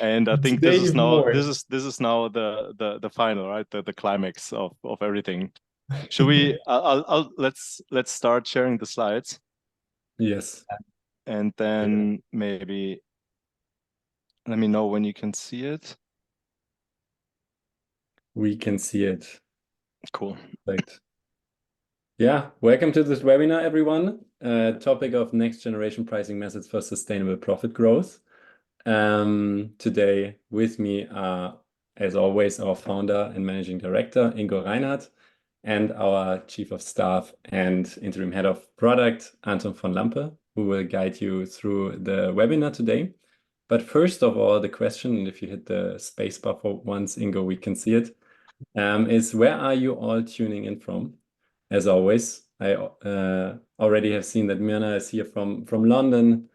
And I think Today even more. this is now the final, right? The climax of everything. Should we? Let's start sharing the slides, Yes, and then maybe let me know when you can see it. we can see it. Cool. Right. Yeah, welcome to this webinar, everyone. Topic of next generation pricing methods for sustainable profit growth. Today with me are, as always, our founder and managing director, Ingo Reinhardt, and our chief of staff and interim head of product, Anton von Lampe, who will guide you through the webinar today. But first of all, the question, and if you hit the space bar for once, Ingo, we can see it, is where are you all tuning in from? As always, I already have seen that Myrna is here from London.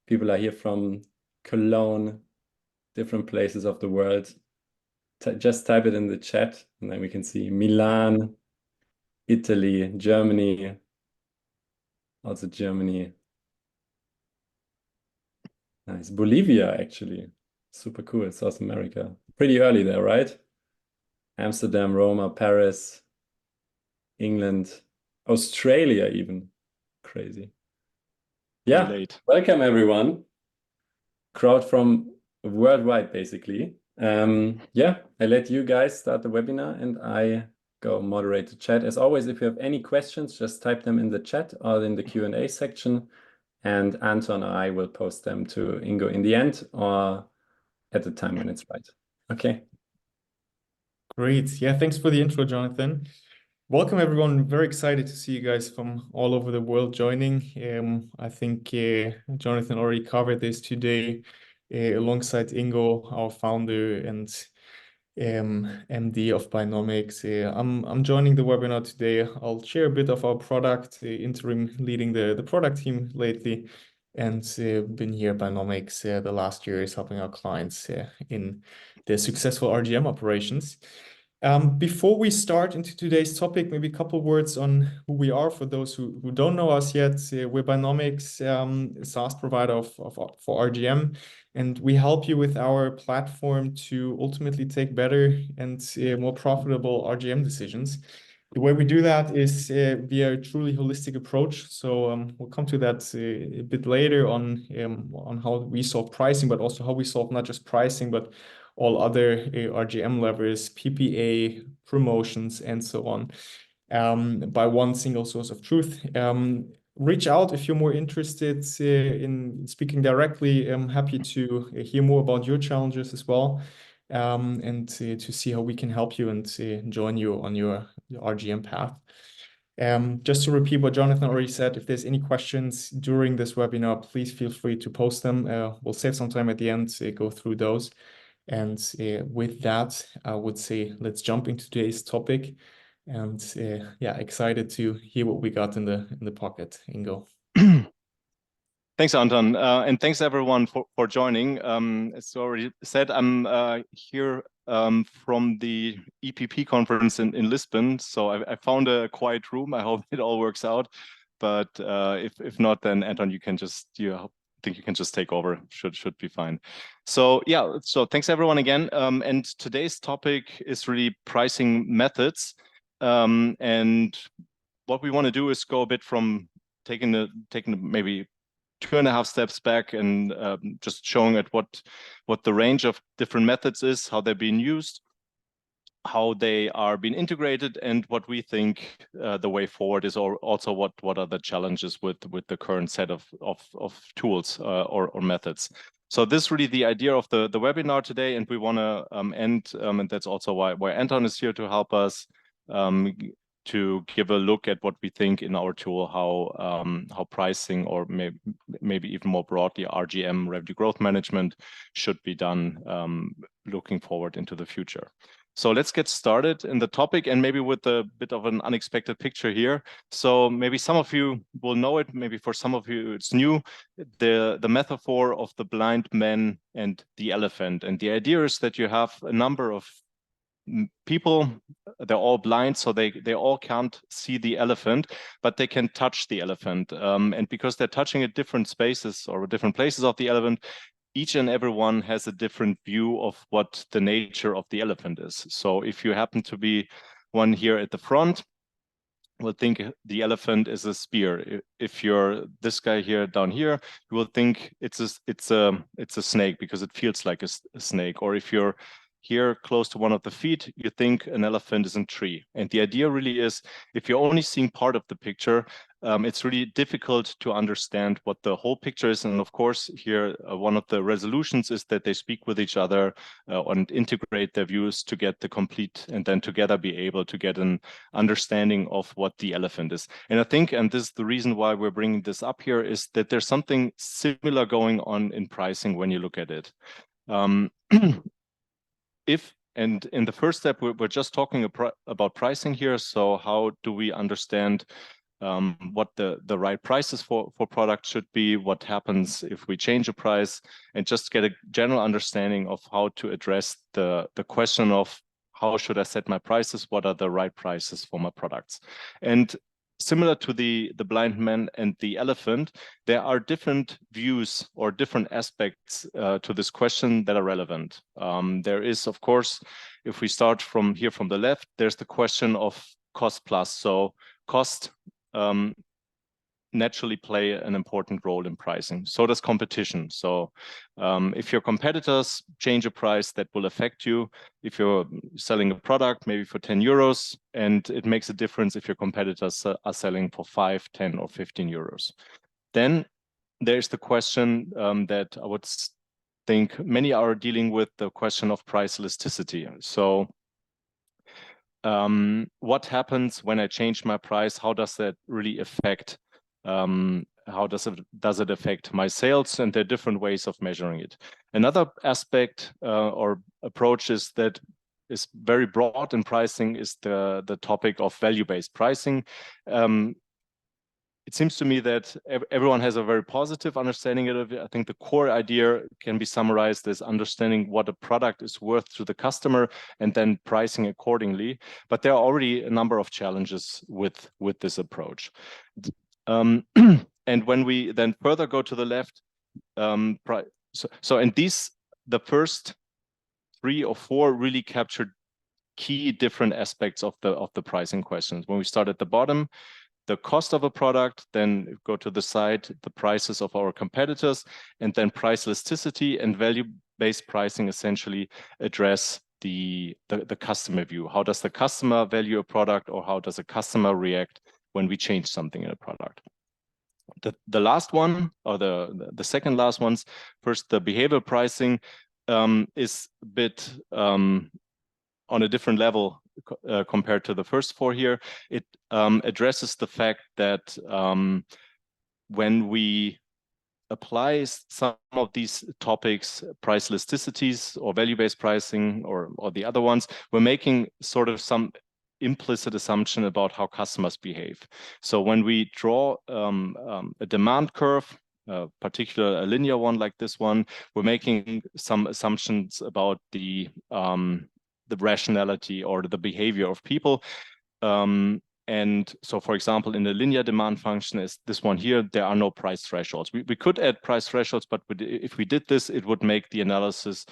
People are here from Cologne, different places of the world. Just type it in the chat, and then we can see Milan, Italy, Germany, also Germany. Nice. Bolivia, actually. Super cool. South America. Pretty early there, right? Amsterdam, Roma, Paris, England, Australia even. Crazy. Yeah. Relate. Welcome, everyone. Crowd from worldwide, basically. Yeah, I let you guys start the webinar and I go moderate the chat. As always, if you have any questions, just type them in the chat or in the Q&A section, and Anton or I will post them to Ingo in the end or at the time when it's right. Okay. Great. Yeah, thanks for the intro, Jonathan. Welcome, everyone. Very excited to see you guys from all over the world joining. I think Jonathan already covered this today alongside Ingo, our founder and MD of Buynomics. I'm joining the webinar today. I'll share a bit of our product, interim leading the product team lately, and been here at Buynomics the last years helping our clients in the successful RGM operations. Before we start into today's topic, maybe a couple words on who we are for those who don't know us yet. We're Buynomics, a SaaS provider for RGM, and we help you with our platform to ultimately take better and more profitable RGM decisions. The way we do that is via a truly holistic approach. So we'll come to that a bit later on how we solve pricing, but also how we solve not just pricing, but all other RGM levers, PPA, promotions, and so on, by one single source of truth. Reach out if you're more interested in speaking directly. I'm happy to hear more about your challenges as well, and to see how we can help you and join you on your RGM path. Just to repeat what Jonathan already said, if there's any questions during this webinar, please feel free to post them. We'll save some time at the end to go through those. And with that, I would say let's jump into today's topic. And yeah, excited to hear what we got in the pocket, Ingo. Thanks, Anton, and thanks everyone for joining. As already said, I'm here from the EPP conference in Lisbon, so I found a quiet room. I hope it all works out. But if not, then Anton, you can just think you can just take over. Should be fine. So yeah, so thanks everyone again. And today's topic is really pricing methods. And what we want to do is go a bit from taking the maybe 2.5 steps back and just showing at what the range of different methods is, how they're being used, how they are being integrated, and what we think the way forward is, or also what are the challenges with the current set of tools or methods. So this is really the idea of the webinar today, and we want to end, and that's also why Anton is here to help us to give a look at what we think in our tool, how pricing, or maybe even more broadly, RGM, revenue growth management, should be done looking forward into the future. So let's get started in the topic, and maybe with a bit of an unexpected picture here. So maybe some of you will know it, maybe for some of you it's new, the metaphor of the blind man and the elephant. And the idea is that you have a number of people, they're all blind, so they all can't see the elephant, but they can touch the elephant. And because they're touching at different spaces or different places of the elephant, each and every one has a different view of what the nature of the elephant is. So if you happen to be one here at the front, will think the elephant is a spear. If you're this guy here down here, you will think it's a snake because it feels like a snake. Or if you're here close to one of the feet, you think an elephant is in a tree. And the idea really is, if you're only seeing part of the picture, it's really difficult to understand what the whole picture is. And of course, here, one of the resolutions is that they speak with each other and integrate their views to get the complete, and then together be able to get an understanding of what the elephant is. And I think, and this is the reason why we're bringing this up here, is that there's something similar going on in pricing when you look at it. And in the first step, we're just talking about pricing here. So how do we understand what the right prices for products should be, what happens if we change a price, and just get a general understanding of how to address the question of how should I set my prices, what are the right prices for my products. And similar to the blind man and the elephant, there are different views or different aspects to this question that are relevant. There is, of course, if we start from here from the left, there's the question of cost plus. So cost naturally play an important role in pricing. So does competition. So if your competitors change a price, that will affect you. If you're selling a product maybe for 10 euros, and it makes a difference if your competitors are selling for 5, 10, or 15 euros. Then there's the question that I would think many are dealing with, the question of price elasticity. So what happens when I change my price? How does that really affect how does it affect my sales? And there are different ways of measuring it. Another aspect or approach is that is very broad in pricing is the topic of value-based pricing. It seems to me that everyone has a very positive understanding of it. I think the core idea can be summarized as understanding what a product is worth to the customer and then pricing accordingly. But there are already a number of challenges with this approach. And when we then further go to the left, and the first 3 or 4 really captured key different aspects of the pricing questions. When we start at the bottom, the cost of a product, then go to the side, the prices of our competitors, and then price elasticity and value-based pricing essentially address the customer view. How does the customer value a product, or how does a customer react when we change something in a product? The last one, or the second last ones, first, the behavioral pricing is a bit on a different level compared to the first 4 here. It addresses the fact that when we apply some of these topics, price elasticities or value-based pricing or the other ones, we're making sort of some implicit assumption about how customers behave. So when we draw a demand curve, particularly a linear one like this one, we're making some assumptions about the rationality or the behavior of people. And so, for example, in the linear demand function is this one here, there are no price thresholds. We could add price thresholds, but if we did this, it would make the analysis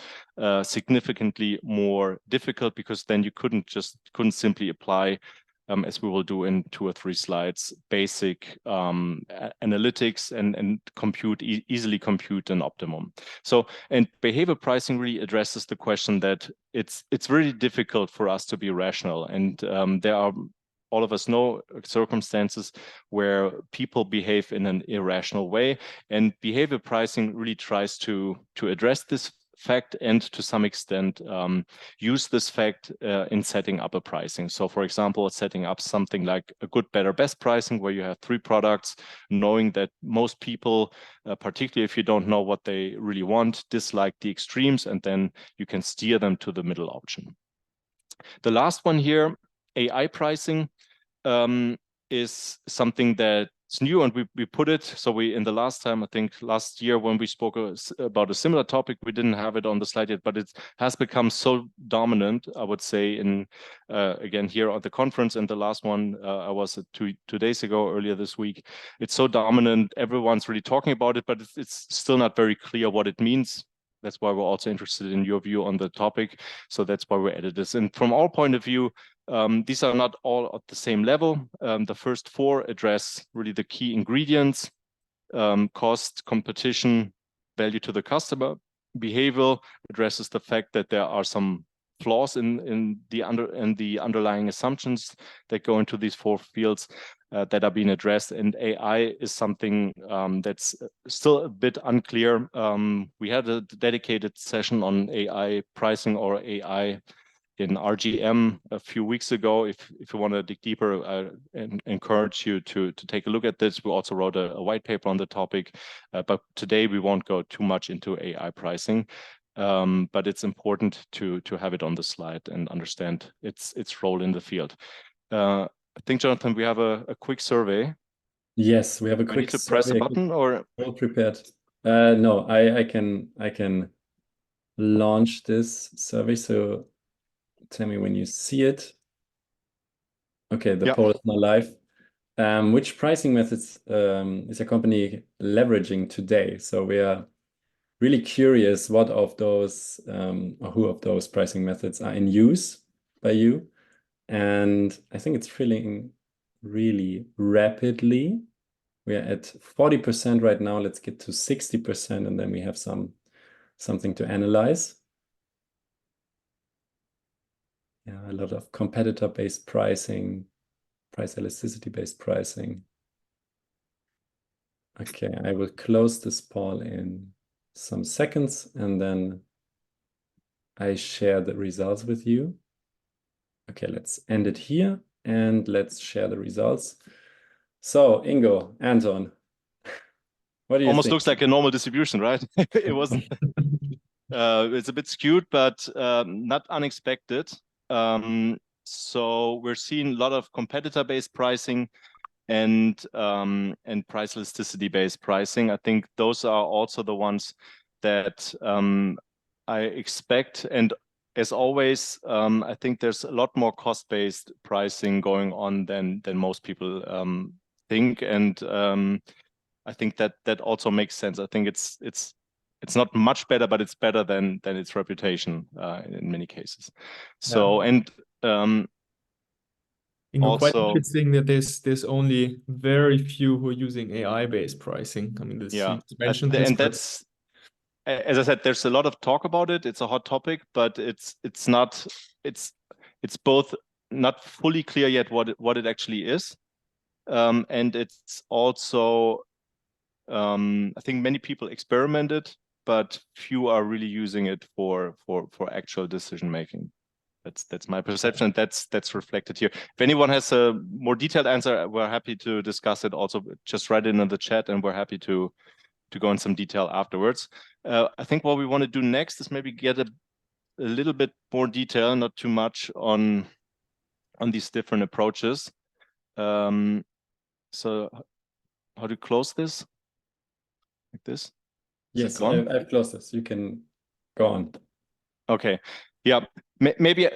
significantly more difficult, because then you couldn't simply apply, as we will do in 2 or 3 slides, basic analytics and easily compute an optimum. So, and behavior pricing really addresses the question that it's really difficult for us to be rational, and there are, all of us know, circumstances where people behave in an irrational way, and behavior pricing really tries to address this fact and to some extent use this fact in setting up a pricing. So for example, setting up something like a good, better, best pricing, where you have 3 products, knowing that most people, particularly if you don't know what they really want, dislike the extremes, and then you can steer them to the middle option. The last one here, AI pricing, is something that's new, and we put it, so we, in the last time, I think last year when we spoke about a similar topic, we didn't have it on the slide yet, but it has become so dominant, I would say, in again here at the conference, and the last one I was at 2 days ago, earlier this week. It's so dominant, everyone's really talking about it, but it's still not very clear what it means. that's why we're also interested in your view on the topic. So that's why we added this. And from our point of view, these are not all at the same level. The first 4 address really the key ingredients: cost, competition, value to the customer. Behavioral addresses the fact that there are some flaws in the underlying assumptions that go into these 4 fields that are being addressed. And AI is something that's still a bit unclear. We had a dedicated session on AI pricing or AI in RGM a few weeks ago. If you want to dig deeper, I encourage you to take a look at this. We also wrote a white paper on the topic, but today we won't go too much into AI pricing. But it's important to have it on the slide and understand its role in the field. I think, Jonathan, we have a quick survey. Yes, we have a We quick need to press a button, or all prepared. No, I can launch this survey. So tell me when you see it. Okay, the poll is now live. Which pricing methods is a company leveraging today? So we are really curious what of those or who of those pricing methods are in use by you. And I think it's filling really rapidly. We are at 40% right now. Let's get to 60%, and then we have something to analyze. Yeah, a lot of competitor-based pricing, price elasticity-based pricing. Okay, I will close this poll in some seconds, and then I share the results with you. Okay, let's end it here, and let's share the results. So, Ingo, Anton, what do you almost think? looks like a normal distribution, right? It wasn't. It's a bit skewed, but not unexpected. So we're seeing a lot of competitor-based pricing and price elasticity-based pricing. I think those are also the ones that I expect. And as always, I think there's a lot more cost-based pricing going on than most people think. And I think that also makes sense. I think it's not much better, but it's better than its reputation in many cases. So and Ingo, quite also interesting that there's only very few who are using AI-based pricing. I mean, you mentioned this, and that's, as I said, there's a lot of talk about it. It's a hot topic, but it's both not fully clear yet what it actually is, and it's also I think many people experimented, but few are really using it for actual decision making. That's my perception. That's reflected here. If anyone has a more detailed answer, we're happy to discuss it. Also, just write it in the chat, and we're happy to go in some detail afterwards. I think what we want to do next is maybe get a little bit more detail, not too much, on these different approaches. So how to close this? Like this? Yes, I've closed this. You can go on. Okay. Yeah, maybe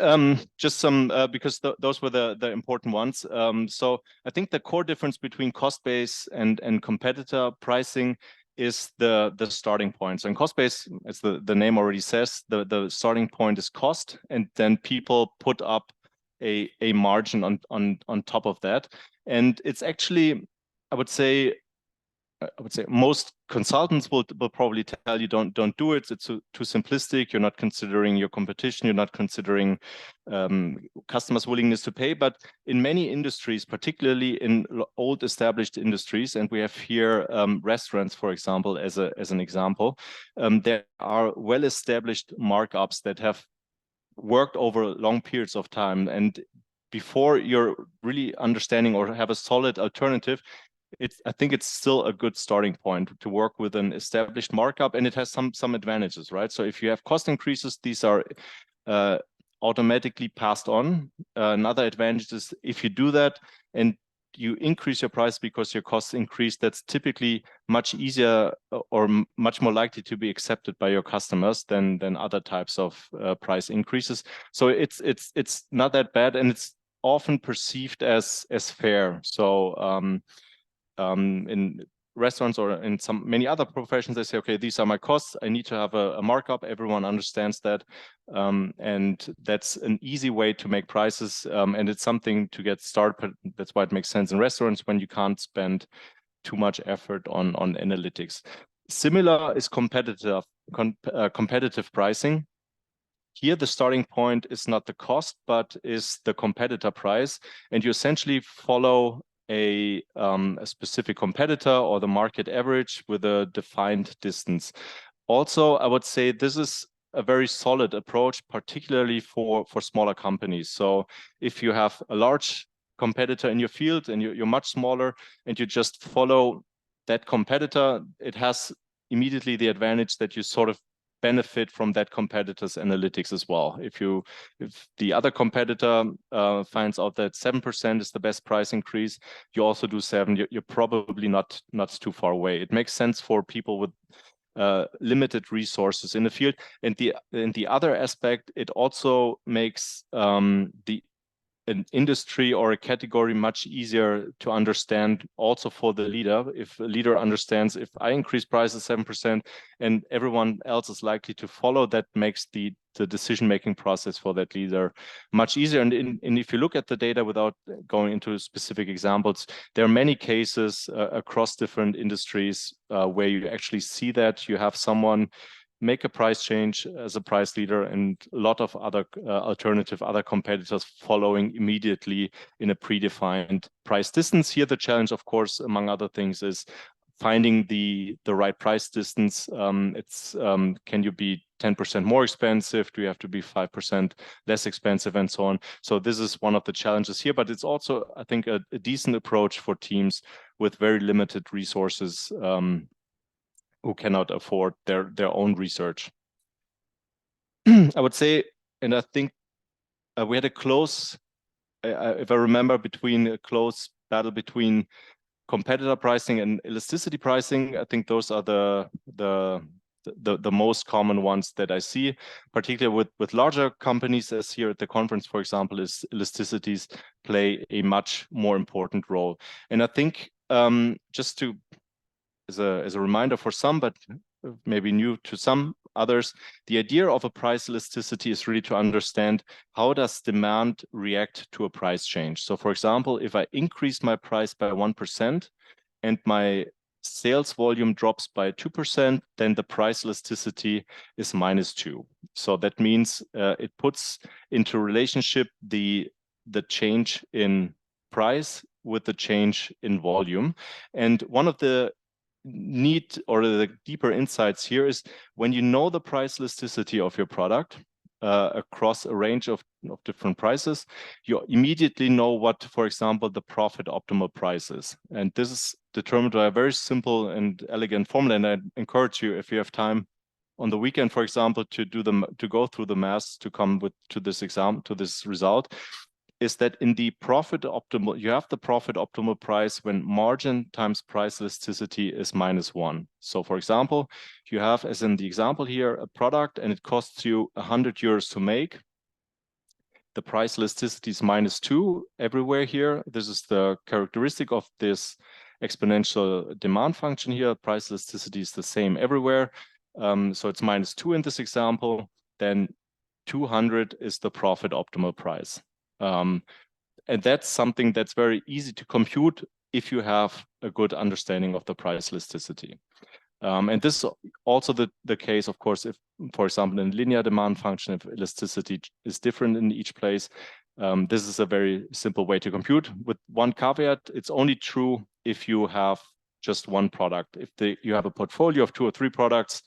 just some because those were the important ones. So I think the core difference between cost base and competitor pricing is the starting point. So in cost base, as the name already says, the starting point is cost, and then people put up a margin on top of that. And it's actually, I would say most consultants will probably tell you don't do it. It's too simplistic. You're not considering your competition. You're not considering customers' willingness to pay. But in many industries, particularly in old established industries, and we have here restaurants, for example, as an example, there are well-established markups that have worked over long periods of time. And before you're really understanding or have a solid alternative, I think it's still a good starting point to work with an established markup, and it has some advantages, right? So if you have cost increases, these are automatically passed on. Another advantage is if you do that and you increase your price because your costs increase, that's typically much easier or much more likely to be accepted by your customers than other types of price increases. So it's not that bad, and it's often perceived as fair. So in restaurants or in many other professions, they say, okay, these are my costs. I need to have a markup. Everyone understands that. And that's an easy way to make prices. And it's something to get started. But that's why it makes sense in restaurants when you can't spend too much effort on analytics. Similar is competitive pricing. Here, the starting point is not the cost, but is the competitor price. And you essentially follow a specific competitor or the market average with a defined distance. Also, I would say this is a very solid approach, particularly for smaller companies. So if you have a large competitor in your field and you're much smaller and you just follow that competitor, it has immediately the advantage that you sort of benefit from that competitor's analytics as well. If the other competitor finds out that 7% is the best price increase, you also do 7%. You're probably not too far away. It makes sense for people with limited resources in the field. And the other aspect, it also makes an industry or a category much easier to understand also for the leader. If a leader understands, if I increase prices 7% and everyone else is likely to follow, that makes the decision-making process for that leader much easier. And if you look at the data without going into specific examples, there are many cases across different industries where you actually see that you have someone make a price change as a price leader and a lot of other other competitors following immediately in a predefined price distance. Here, the challenge, of course, among other things, is finding the right price distance. Can you be 10% more expensive? Do you have to be 5% less expensive and so on? So this is one of the challenges here, but it's also, I think, a decent approach for teams with very limited resources who cannot afford their own research. I would say, and I think we had a close, if I remember, a close battle between competitor pricing and elasticity pricing. I think those are the most common ones that I see, particularly with larger companies, as here at the conference, for example, is elasticities play a much more important role. And I think just to as a reminder for some, but maybe new to some others, the idea of a price elasticity is really to understand how does demand react to a price change. So for example, if I increase my price by 1% and my sales volume drops by 2%, then the price elasticity is -2. So that means it puts into relationship the change in price with the change in volume. And one of the neat or the deeper insights here is when you know the price elasticity of your product across a range of different prices, you immediately know what, for example, the profit optimal price is. And this is determined by a very simple and elegant formula. And I encourage you, if you have time on the weekend, for example, to go through the math to come to this result. Is that in the profit optimal, you have the profit optimal price when margin times price elasticity is -1. So for example, you have, as in the example here, a product and it costs you 100 euros to make. The price elasticity is -2 everywhere here. This is the characteristic of this exponential demand function here. Price elasticity is the same everywhere. So it's -2 in this example. Then 200 is the profit optimal price. And that's something that's very easy to compute if you have a good understanding of the price elasticity. And this is also the case, of course, if, for example, in linear demand function, if elasticity is different in each place, this is a very simple way to compute. With one caveat, it's only true if you have just one product. If you have a portfolio of 2 or 3 products,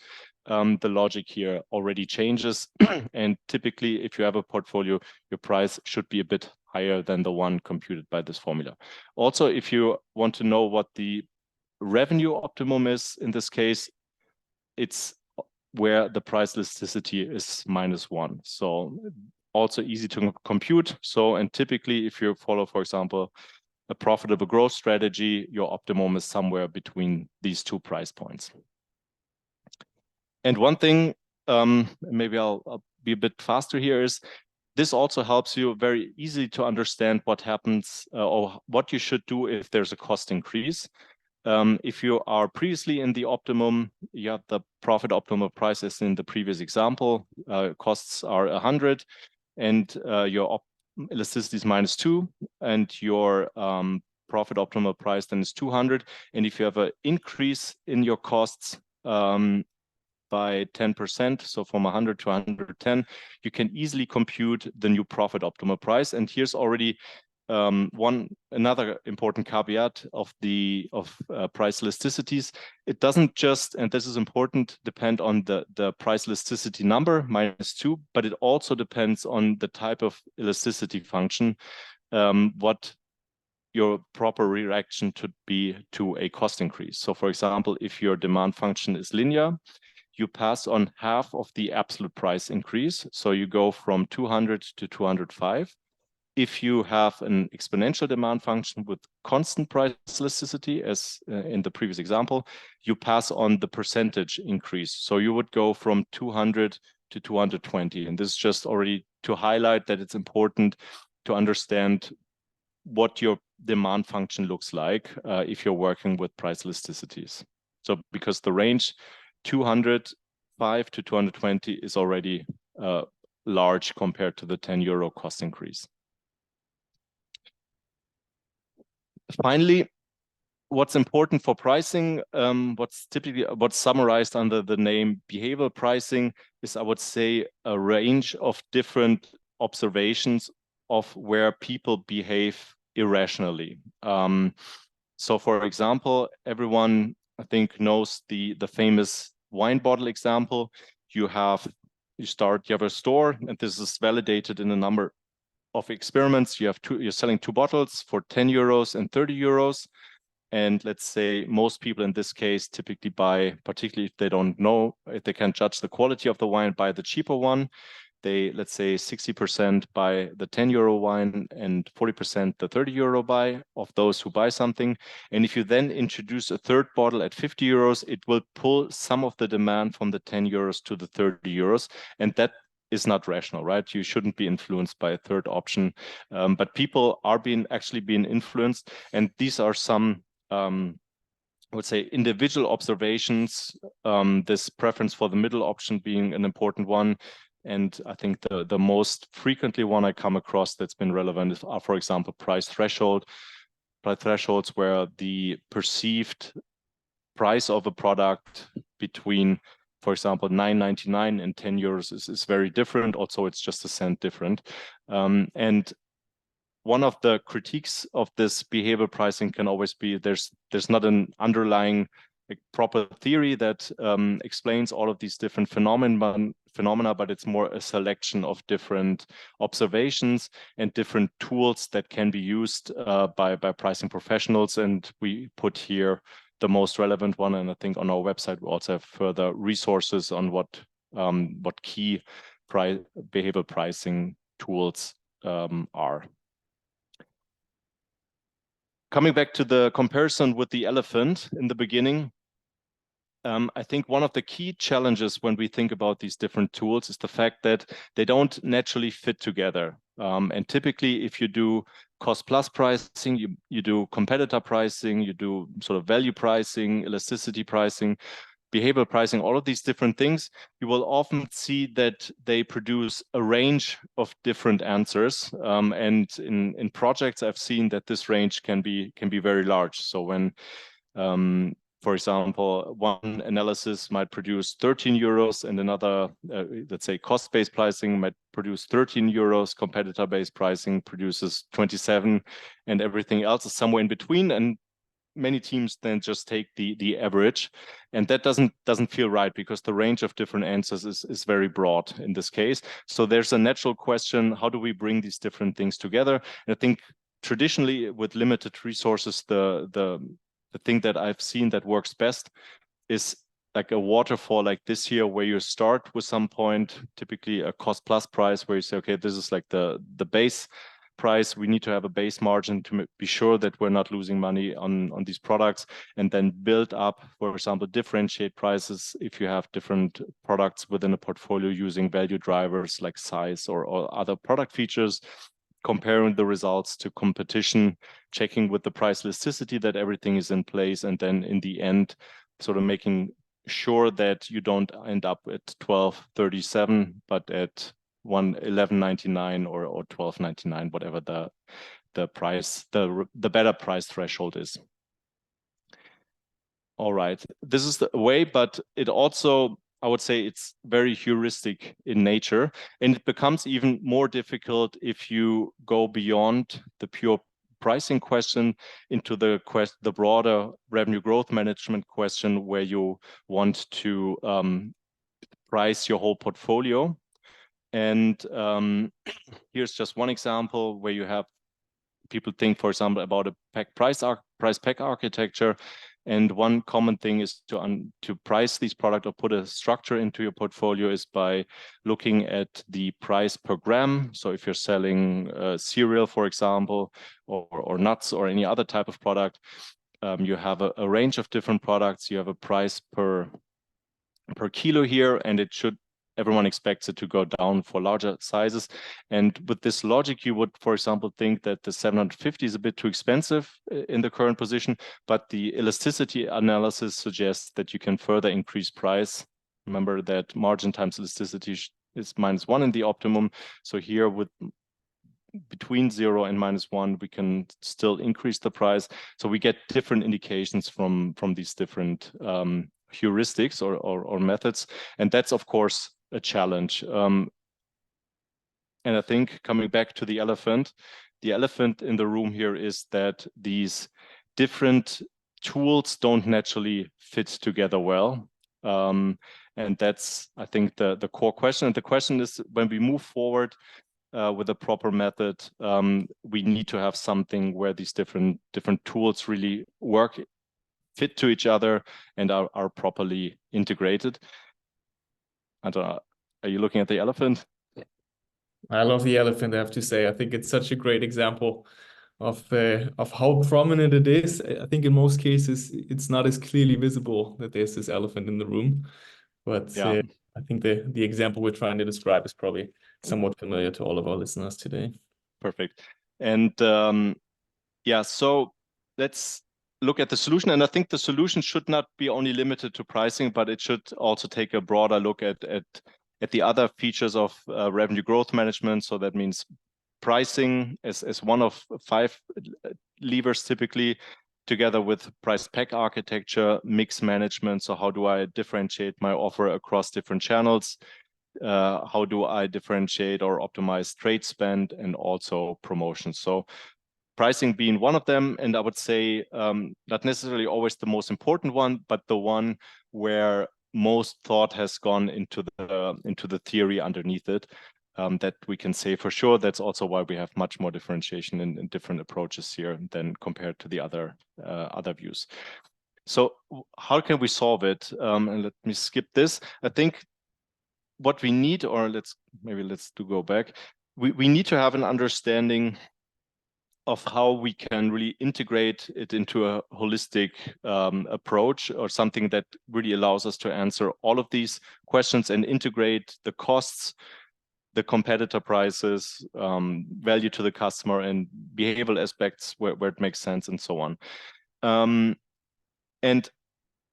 the logic here already changes. And typically, if you have a portfolio, your price should be a bit higher than the one computed by this formula. Also, if you want to know what the revenue optimum is, in this case, it's where the price elasticity is -1. So also easy to compute. So, and typically, if you follow, for example, a profitable growth strategy, your optimum is somewhere between these 2 price points. And one thing, maybe I'll be a bit faster here, is this also helps you very easily to understand what happens or what you should do if there's a cost increase. If you are previously in the optimum, you have the profit optimal price as in the previous example. Costs are 100, and your elasticity is -2, and your profit optimal price then is 200. And if you have an increase in your costs by 10%, so from 100 to 110, you can easily compute the new profit optimal price. And here's already another important caveat of price elasticities. It doesn't just, and this is important, depend on the price elasticity number -2, but it also depends on the type of elasticity function, what your proper reaction should be to a cost increase. So for example, if your demand function is linear, you pass on half of the absolute price increase. So you go from 200 to 205. If you have an exponential demand function with constant price elasticity, as in the previous example, you pass on the percentage increase. So you would go from 200 to 220. And this is just already to highlight that it's important to understand what your demand function looks like if you're working with price elasticities. So because the range 205 to 220 is already large compared to the 10 euro cost increase. Finally, what's important for pricing, what's summarized under the name behavioral pricing is, I would say, a range of different observations of where people behave irrationally. So for example, everyone, I think, knows the famous wine bottle example. You have a store, and this is validated in a number of experiments. You're selling 2 bottles for 10 euros and 30 euros. And let's say most people in this case typically buy, particularly if they don't know, if they can't judge the quality of the wine, buy the cheaper one. They, let's say 60% buy the 10 euro wine and 40% the 30 euro buy of those who buy something. And if you then introduce a third bottle at 50 euros, it will pull some of the demand from the 10 euros to the 30 euros. And that is not rational, right? You shouldn't be influenced by a third option. But people are actually being influenced. And these are some, I would say, individual observations, this preference for the middle option being an important one. And I think the most frequently one I come across that's been relevant are, for example, price thresholds where the perceived price of a product between, for example, 9.99 and 10 euros is very different. Also, it's just a cent different. And one of the critiques of this behavioral pricing can always be there's not an underlying proper theory that explains all of these different phenomena, but it's more a selection of different observations and different tools that can be used by pricing professionals. And we put here the most relevant one, and I think on our website we also have further resources on what key behavioral pricing tools are. Coming back to the comparison with the elephant in the beginning, I think one of the key challenges when we think about these different tools is the fact that they don't naturally fit together. And typically, if you do cost plus pricing, you do competitor pricing, you do sort of value pricing, elasticity pricing, behavioral pricing, all of these different things, you will often see that they produce a range of different answers. And in projects, I've seen that this range can be very large. So when for example, one analysis might produce 13 euros and another, let's say, cost-based pricing might produce 13 euros, competitor-based pricing produces 27, and everything else is somewhere in between. And many teams then just take the average, and that doesn't feel right because the range of different answers is very broad in this case. So there's a natural question: how do we bring these different things together? And I think traditionally, with limited resources, the thing that I've seen that works best is like a waterfall like this here, where you start with some point, typically a cost plus price, where you say, okay, this is like the base price. We need to have a base margin to be sure that we're not losing money on these products, and then build up, for example, differentiate prices if you have different products within a portfolio using value drivers like size or other product features. comparing the results to competition, checking with the price elasticity that everything is in place, and then in the end, sort of making sure that you don't end up at 12.37, but at 11.99 or 12.99, whatever the price, the better price threshold is. All right, this is the way, but it also, I would say, it's very heuristic in nature, and it becomes even more difficult if you go beyond the pure pricing question into the broader revenue growth management question, where you want to price your whole portfolio. And here's just one example where you have people think, for example, about a price pack architecture. And one common thing is to price these products or put a structure into your portfolio is by looking at the price per gram. So if you're selling cereal, for example, or nuts or any other type of product, you have a range of different products. You have a price per kilo here, and everyone expects it to go down for larger sizes. And with this logic, you would, for example, think that the 750 is a bit too expensive in the current position, but the elasticity analysis suggests that you can further increase price. Remember that margin times elasticity is -1 in the optimum. So here with between 0 and -1, we can still increase the price. So we get different indications from these different heuristics or methods. And that's, of course, a challenge. And I think coming back to the elephant in the room here is that these different tools don't naturally fit together well. And that's, I think, the core question. And the question is, when we move forward with a proper method, we need to have something where these different tools really fit to each other and are properly integrated. Anton, are you looking at the elephant? I love the elephant, I have to say. I think it's such a great example of how prominent it is. I think in most cases, it's not as clearly visible that there's this elephant in the room. But Yeah. I think the example we're trying to describe is probably somewhat familiar to all of our listeners today. Perfect. And yeah, so let's look at the solution. And I think the solution should not be only limited to pricing, but it should also take a broader look at the other features of revenue growth management. So that means pricing as one of 5 levers typically, together with price pack architecture, mix management. So how do I differentiate my offer across different channels? How do I differentiate or optimize trade spend, and also promotions? So pricing being one of them, and I would say not necessarily always the most important one, but the one where most thought has gone into the theory underneath it. That we can say for sure. That's also why we have much more differentiation in different approaches here than compared to the other views. So how can we solve it? And let me skip this. I think what we need, or let's go back. We need to have an understanding of how we can really integrate it into a holistic approach, or something that really allows us to answer all of these questions and integrate the costs, the competitor prices, value to the customer, and behavioral aspects where it makes sense, and so on. And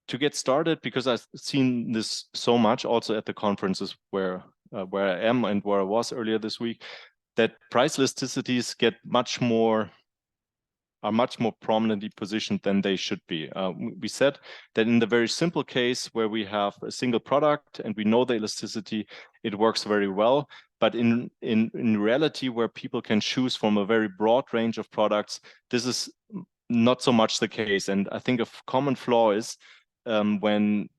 to get started, because I've seen this so much also at the conferences where I am and where I was earlier this week, that price elasticities are much more prominently positioned than they should be. We said that in the very simple case where we have a single product and we know the elasticity, it works very well. But in reality, where people can choose from a very broad range of products, this is not so much the case. And I think a common flaw is when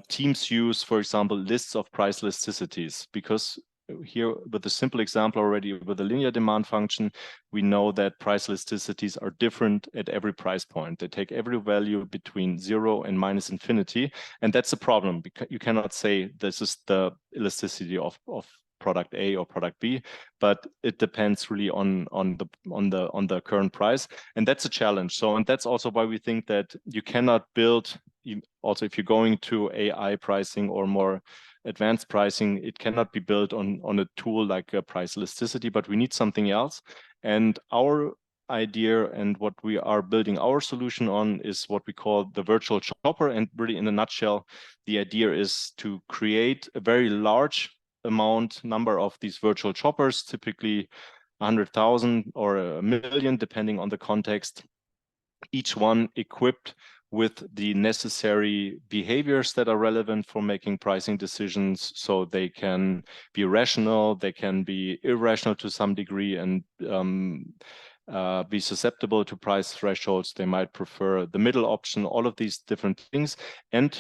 teams use, for example, lists of price elasticities, because here with a simple example already with the linear demand function, we know that price elasticities are different at every price point. They take every value between 0 and -infinity. And that's a problem, because you cannot say this is the elasticity of product A or product B, but it depends really on the current price. And that's a challenge. So, and that's also why we think that you cannot build, also if you're going to AI pricing or more advanced pricing, it cannot be built on a tool like a price elasticity, but we need something else. And our idea and what we are building our solution on is what we call the virtual shopper. And really, in a nutshell, the idea is to create a very large number of these virtual shoppers, typically 100,000 or 1,000,000, depending on the context, each one equipped with the necessary behaviors that are relevant for making pricing decisions. So they can be rational, they can be irrational to some degree, and be susceptible to price thresholds. They might prefer the middle option, all of these different things. And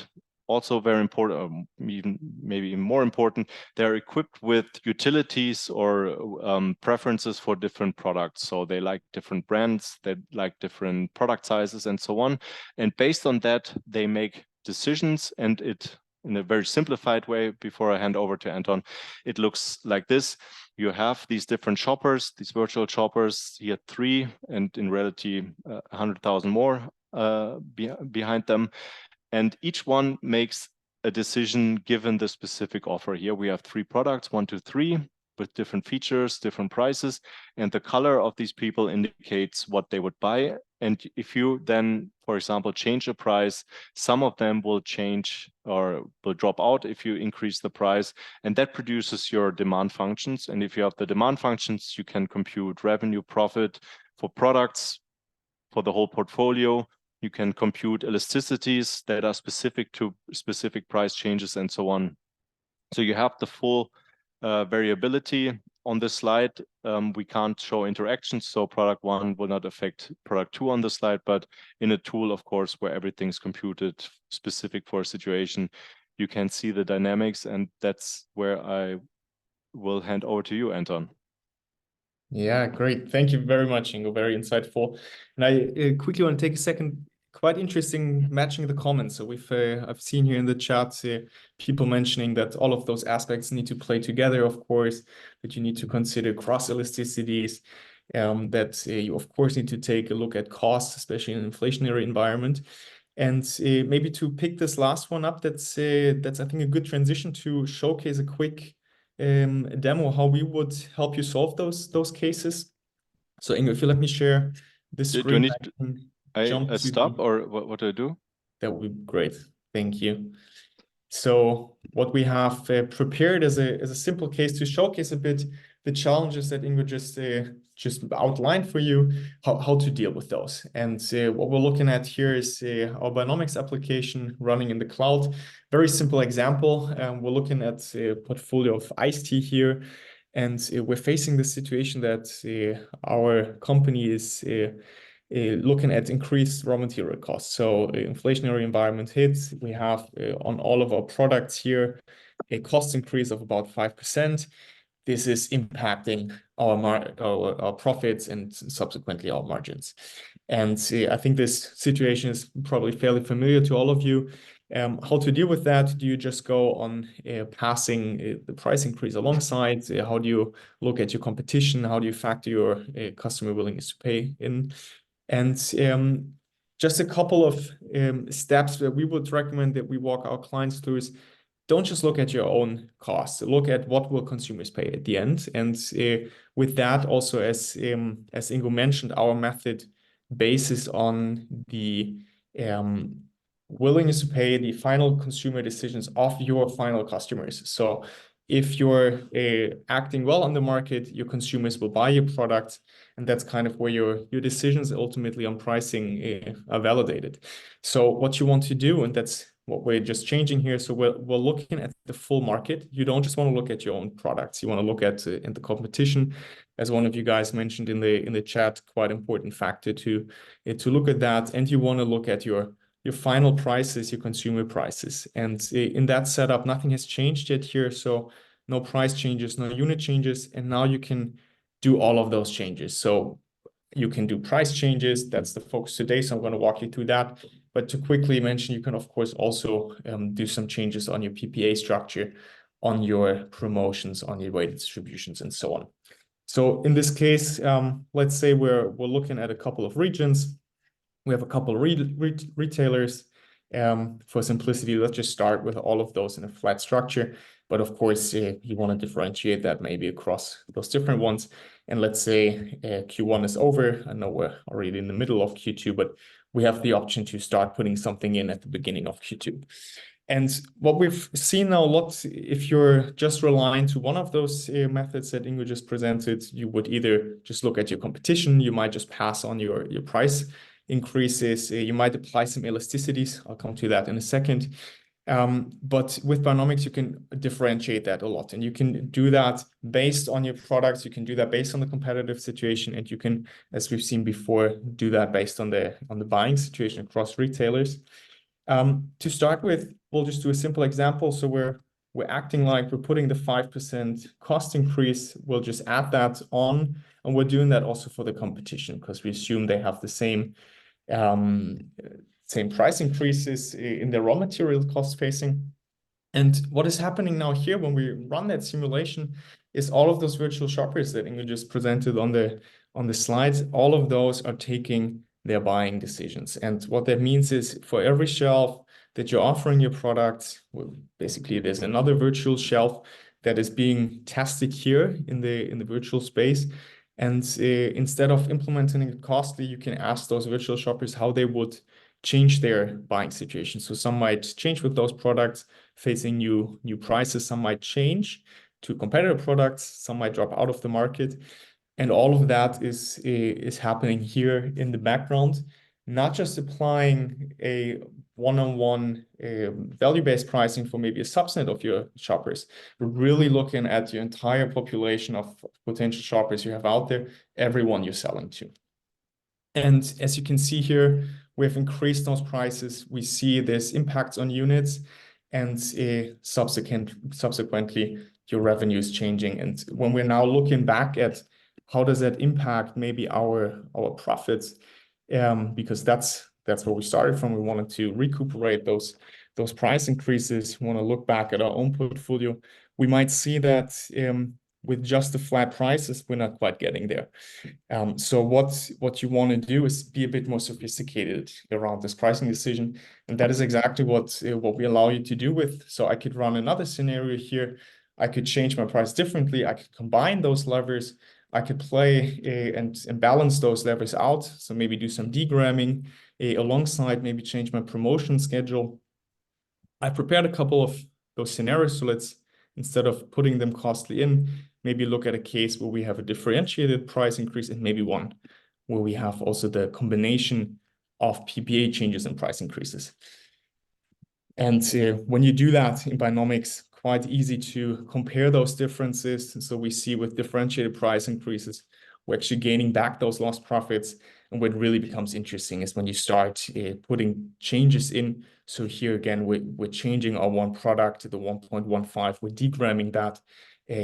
also very important, even maybe more important, they're equipped with utilities or preferences for different products. So they like different brands, they like different product sizes and so on. And based on that, they make decisions, and it, in a very simplified way, before I hand over to Anton, it looks like this. You have these different shoppers, these virtual shoppers, here 3, and in reality, 100,000 more behind them. And each one makes a decision given the specific offer. Here we have 3 products, 1, 2, 3, with different features, different prices. And the color of these people indicates what they would buy. And if you then, for example, change a price, some of them will change or will drop out if you increase the price. And that produces your demand functions. And if you have the demand functions, you can compute revenue, profit for products, for the whole portfolio. You can compute elasticities that are specific to specific price changes and so on. So you have the full variability. On this slide, we can't show interactions, so product 1 will not affect product 2 on the slide, but in a tool, of course, where everything's computed specific for a situation, you can see the dynamics, and that's where I will hand over to you, Anton. Yeah, great. Thank you very much, Ingo. Very insightful. And I quickly want to take a second. Quite interesting matching the comments. So I've seen here in the chat people mentioning that all of those aspects need to play together, of course, that you need to consider cross elasticities, that you of course need to take a look at costs, especially in an inflationary environment. And maybe to pick this last one up, that's I think a good transition to showcase a quick demo how we would help you solve those cases. So Ingo, if you let me share this screen, do you need I stop, or what do I do? That would be great. Thank you. So what we have prepared is a simple case to showcase a bit the challenges that Ingo just outlined for you, how to deal with those. And what we're looking at here is our Buynomics application running in the cloud. Very simple example. We're looking at a portfolio of iced tea here, and we're facing the situation that our company is looking at increased raw material costs. So inflationary environment hits. We have on all of our products here a cost increase of about 5%. This is impacting our profits and subsequently our margins. And I think this situation is probably fairly familiar to all of you. How to deal with that? Do you just go on passing the price increase alongside? How do you look at your competition? How do you factor your customer willingness to pay in? And just a couple of steps that we would recommend that we walk our clients through is don't just look at your own costs. Look at what will consumers pay at the end. And with that, also as Ingo mentioned, our method bases on the willingness to pay, the final consumer decisions of your final customers. So if you're acting well on the market, your consumers will buy your product, and that's kind of where your decisions ultimately on pricing are validated. So what you want to do, and that's what we're just changing here. So we're looking at the full market. You don't just want to look at your own products. You want to look at in the competition, as one of you guys mentioned in the chat. Quite important factor to look at that, and you want to look at your final prices, your consumer prices. And in that setup, nothing has changed yet here. So no price changes, no unit changes. And now you can do all of those changes. So you can do price changes. That's the focus today. So I'm going to walk you through that. But to quickly mention, you can, of course, also do some changes on your PPA structure, on your promotions, on your weighted distributions, and so on. So in this case, let's say we're looking at a couple of regions. We have a couple of retailers. For simplicity, let's just start with all of those in a flat structure. But of course, you want to differentiate that maybe across those different ones. And let's say Q1 is over. I know we're already in the middle of Q2, but we have the option to start putting something in at the beginning of Q2. And what we've seen now a lot, if you're just relying to one of those methods that Ingo just presented, you would either just look at your competition, you might just pass on your price increases, you might apply some elasticities. I'll come to that in a second. But with Buynomics, you can differentiate that a lot, and you can do that based on your products. You can do that based on the competitive situation, and you can, as we've seen before, do that based on the buying situation across retailers. To start with, we'll just do a simple example. So we're acting like we're putting the 5% cost increase. We'll just add that on, and we're doing that also for the competition because we assume they have the same price increases in their raw material cost facing. And what is happening now here when we run that simulation is all of those virtual shoppers that Ingo just presented on the slides, all of those are taking their buying decisions. And what that means is for every shelf that you're offering your products, well, basically there's another virtual shelf that is being tested here in the virtual space. And instead of implementing it costly, you can ask those virtual shoppers how they would change their buying situation. So some might change with those products facing new prices, some might change to competitor products, some might drop out of the market. And all of that is happening here in the background, not just applying a one-on-one value-based pricing for maybe a subset of your shoppers, but really looking at your entire population of potential shoppers you have out there, everyone you're selling to. And as you can see here, we've increased those prices. We see this impacts on units, and subsequently your revenue is changing. And when we're now looking back at how does that impact maybe our profits, because that's where we started from. We wanted to recuperate those price increases. We want to look back at our own portfolio. We might see that with just the flat prices, we're not quite getting there. So what you want to do is be a bit more sophisticated around this pricing decision, and that is exactly what we allow you to do with. So I could run another scenario here. I could change my price differently. I could combine those levers. I could play and balance those levers out. So maybe do some degramming alongside, maybe change my promotion schedule. I prepared a couple of those scenarios. So let's, instead of putting them costly in, maybe look at a case where we have a differentiated price increase and maybe one where we have also the combination of PPA changes and price increases. And when you do that in Buynomics, quite easy to compare those differences. And so we see with differentiated price increases, we're actually gaining back those lost profits. And what really becomes interesting is when you start putting changes in. So here again, we're changing our one product to the 1.15. We're degramming that,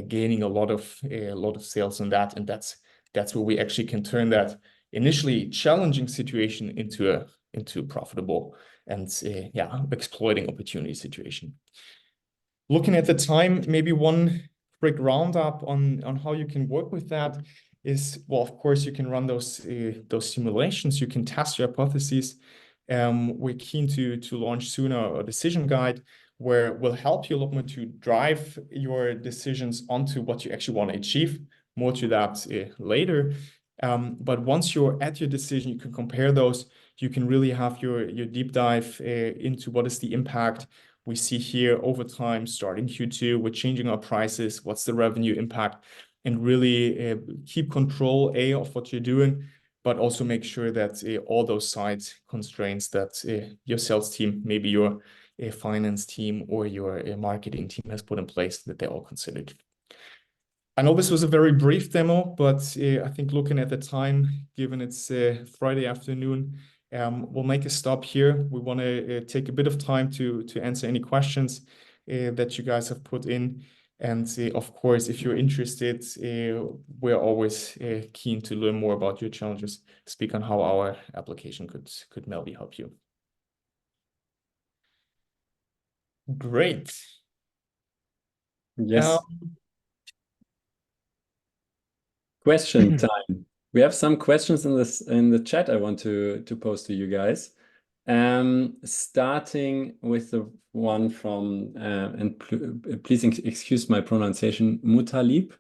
gaining a lot of sales on that, and that's where we actually can turn that initially challenging situation into a profitable and exploiting opportunity situation. Looking at the time, maybe one quick roundup on how you can work with that is, well, of course, you can run those simulations. You can test your hypotheses. We're keen to launch soon a decision guide where we'll help you a lot more to drive your decisions onto what you actually want to achieve. More to that later. But once you're at your decision, you can compare those. You can really have your deep dive into what is the impact we see here over time, starting Q2, we're changing our prices, what's the revenue impact, and really keep control, of what you're doing, but also make sure that all those side constraints that your sales team, maybe your finance team or your marketing team has put in place, that they're all considered. I know this was a very brief demo, but I think looking at the time, given it's Friday afternoon, we'll make a stop here. We want to take a bit of time to answer any questions that you guys have put in. And of course, if you're interested, we're always keen to learn more about your challenges, speak on how our application could maybe help you. Great. Yes. Question time. We have some questions in the chat I want to pose to you guys. Starting with the one from, and please excuse my pronunciation, Mutalib.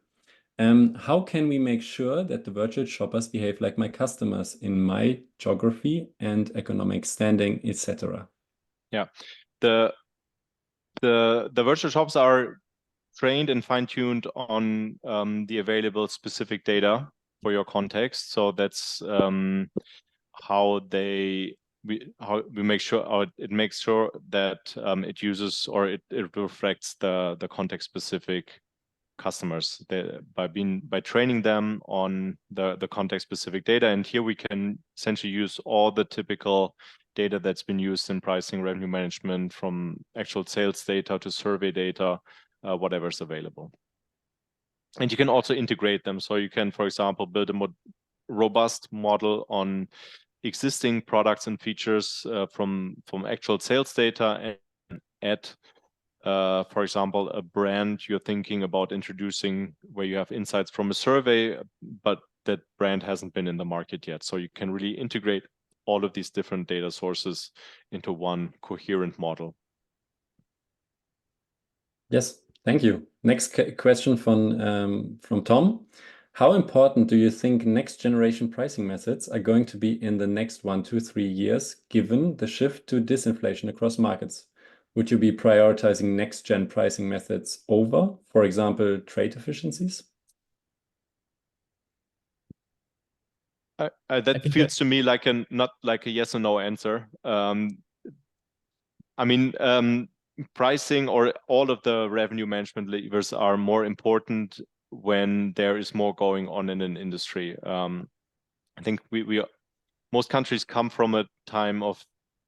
How can we make sure that the virtual shoppers behave like my customers in my geography and economic standing, etc.? Yeah, the virtual shops are trained and fine-tuned on the available specific data for your context. So that's how we make sure, or it makes sure that it uses, or it reflects the context specific customers by training them on the context specific data. And here we can essentially use all the typical data that's been used in pricing, revenue management, from actual sales data to survey data, whatever's available. And you can also integrate them. So you can, for example, build a more robust model on existing products and features from actual sales data, and add, for example, a brand you're thinking about introducing where you have insights from a survey, but that brand hasn't been in the market yet. So you can really integrate all of these different data sources into one coherent model. Yes, thank you. Next question from Tom. How important do you think next generation pricing methods are going to be in the next 1 to 3 years, given the shift to disinflation across markets? Would you be prioritizing next gen pricing methods over, for example, trade efficiencies? That feels to me like not like a yes or no answer. I mean, pricing or all of the revenue management levers are more important when there is more going on in an industry. I think most countries come from a time of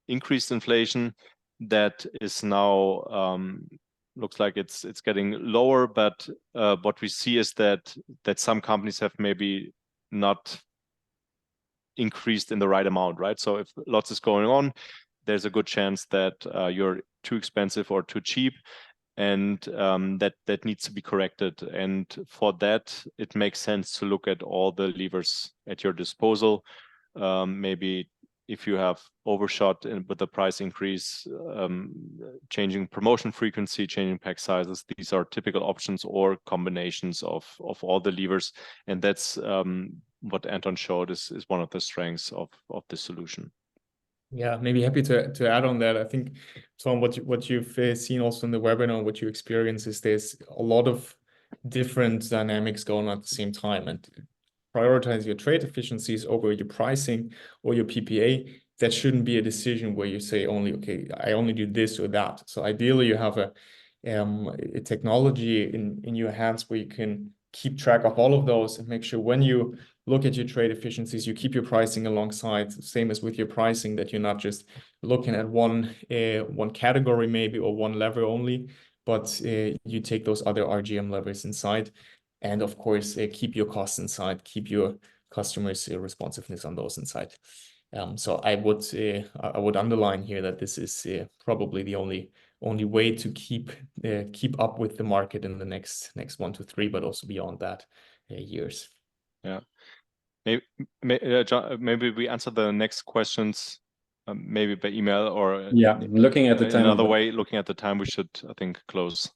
increased inflation that is now looks like it's getting lower, but what we see is that some companies have maybe not increased in the right amount, right? So if lots is going on, there's a good chance that you're too expensive or too cheap, and that needs to be corrected. And for that, it makes sense to look at all the levers at your disposal. Maybe if you have overshot with the price increase, changing promotion frequency, changing pack sizes, these are typical options, or combinations of all the levers. And that's what Anton showed is one of the strengths of the solution. Yeah, maybe happy to add on that. I think, Tom, what you've seen also in the webinar, what you experience is there's a lot of different dynamics going on at the same time, and prioritize your trade efficiencies over your pricing or your PPA. That shouldn't be a decision where you say only, okay, I only do this or that. So ideally you have a technology in your hands where you can keep track of all of those and make sure when you look at your trade efficiencies, you keep your pricing alongside, same as with your pricing, that you're not just looking at one category maybe, or one lever only, but you take those other RGM levers inside. And of course, keep your costs inside, keep your customers' responsiveness on those inside. So I would underline here that this is probably the only way to keep up with the market in the next 1 to 3, but also beyond that, years. Yeah, maybe we answer the next questions maybe by email, or looking at the time. Another way, looking at the time, we should, I think, close.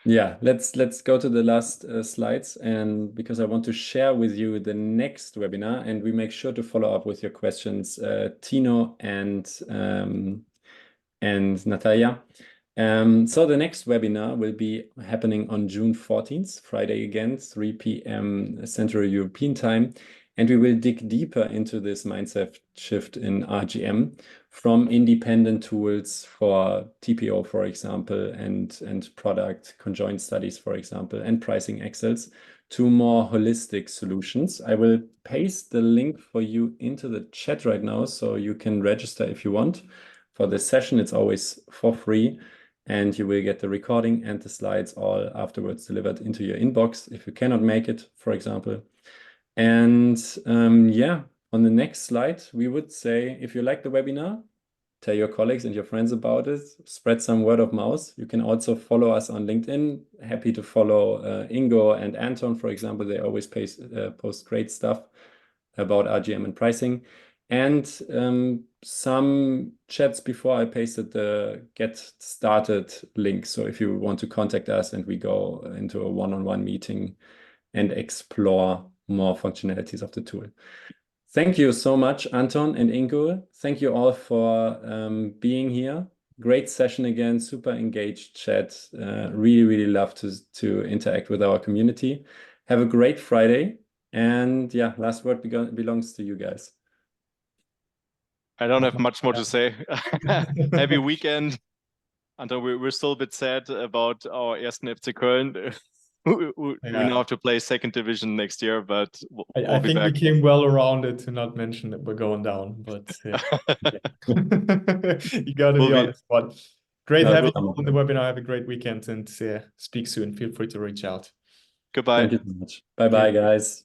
Yeah, let's go to the last slides, and because I want to share with you the next webinar, and we make sure to follow up with your questions, Tino and Natalia. So the next webinar will be happening on June 14th, Friday again, 3 p.m. Central European time. And we will dig deeper into this mindset shift in RGM, from independent tools for TPO, for example, and product conjoint studies, for example, and pricing excels, to more holistic solutions. I will paste the link for you into the chat right now, so you can register if you want for this session. It's always for free, and you will get the recording and the slides all afterwards delivered into your inbox if you cannot make it, for example. And yeah, on the next slide, we would say, if you like the webinar, tell your colleagues and your friends about it, spread some word of mouth. You can also follow us on LinkedIn. Happy to follow Ingo and Anton, for example. They always post great stuff about RGM and pricing. And some chats before I pasted the get started link. So if you want to contact us and we go into a one-on-one meeting and explore more functionalities of the tool. Thank you so much, Anton and Ingo. Thank you all for being here. Great session again, super engaged chat. Really, really love to interact with our community. Have a great Friday. And yeah, last word belongs to you guys. I don't have much more to say. Happy weekend. Anton, we're still a bit sad about our ersten FC Köln. We now have to play second division next year, but I think we came well around it to not mention that we're going down, but you got to be honest. But great having you on the webinar. Have a great weekend and speak soon. Feel free to reach out. Goodbye. Thank you so much. Bye-bye, guys.